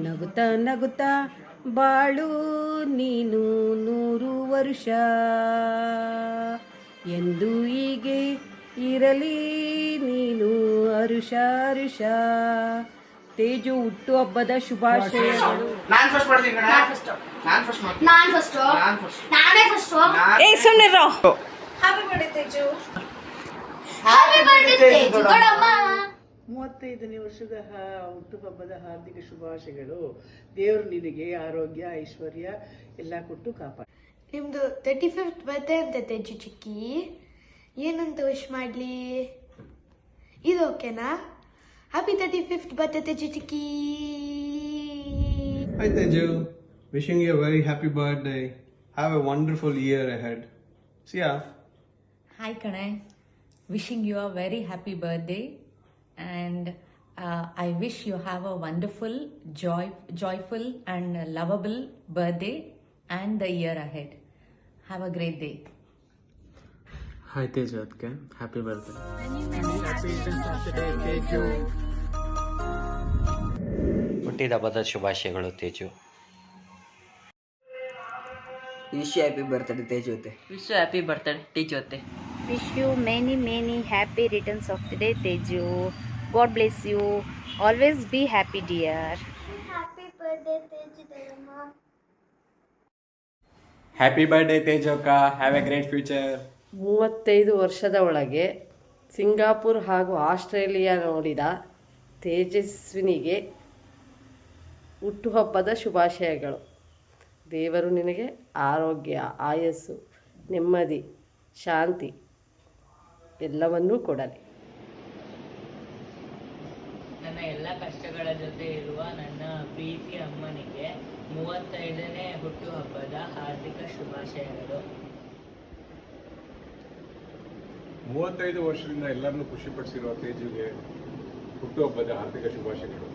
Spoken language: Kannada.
ನಗುತ್ತಾ ನಗುತ್ತಾ ಬಾಳು ನೀನು 100 ವರ್ಷ ಎಂದು ಹೀಗೆ ಇರಲಿ ನೀನು ಹರುಷ ಹರುಷ. ತೇಜು ಹುಟ್ಟು ಹಬ್ಬದ ಶುಭಾಶಯಗಳು. Happy birthday Teju. Happy birthday Teju ದೊಡ್ಡಮ್ಮ. 35ನೇ ವರ್ಷದ ಹುಟ್ಟುಹಬ್ಬದ ಹಾರ್ದಿಕ ಶುಭಾಶಯಗಳು. ದೇವರು ನಿನಗೆ ಆರೋಗ್ಯ ಐಶ್ವರ್ಯ ಎಲ್ಲ ಕೊಟ್ಟು ಕಾಪಾಡ. ನಿಮ್ದು 35th ಬರ್ಡೇ ಅಂತ ತೇಜು ಚಿಕ್ಕಿ, ಏನಂತ ವಿಶ್ ಮಾಡ್ಲಿ? ಇದು ಓಕೆನಾ? Happy 35th birthday Teju chikki. Hi Teju, wishing you a very happy birthday. Have a wonderful year ahead. See ya. Hi Kanai, wishing you a very happy birthday and I wish you have a wonderful, joyful and lovable birthday and the year ahead. Have a great day. Hi Teju Adke, happy birthday. ಹುಟ್ಟಿದ ಹಬ್ಬದ ಶುಭಾಶಯಗಳು Teju. Wish you happy birthday Teju ಅತ್ತೆ. Wish you happy birthday Teju atte. Wish you many happy returns of the day Teju. God bless you. Always be happy dear. Happy birthday Teju ದೊಡ್ಡಮ್ಮ. Happy birthday Teju akka, have a great future. 35 ವರ್ಷದ ಒಳಗೆ ಸಿಂಗಾಪುರ್ ಹಾಗೂ ಆಸ್ಟ್ರೇಲಿಯಾ ನೋಡಿದ ತೇಜಸ್ವಿನಿಗೆ ಹುಟ್ಟುಹಬ್ಬದ ಶುಭಾಶಯಗಳು. ದೇವರು ನಿನಗೆ ಆರೋಗ್ಯ ಆಯಸ್ಸು ನೆಮ್ಮದಿ ಶಾಂತಿ ಎಲ್ಲವನ್ನೂ ಕೊಡಲಿ. ನನ್ನ ಎಲ್ಲ ಕಷ್ಟಗಳ ಜೊತೆ ಇರುವ ನನ್ನ ಪ್ರೀತಿ ಅಮ್ಮನಿಗೆ 35ನೇ ಹುಟ್ಟುಹಬ್ಬದ ಹಾರ್ದಿಕ ಶುಭಾಶಯಗಳು. 35 ವರ್ಷದಿಂದ ಎಲ್ಲರನ್ನೂ ಖುಷಿಪಡಿಸಿರುವ ತೇಜುಗೆ ಹುಟ್ಟುಹಬ್ಬದ ಹಾರ್ದಿಕ ಶುಭಾಶಯಗಳು.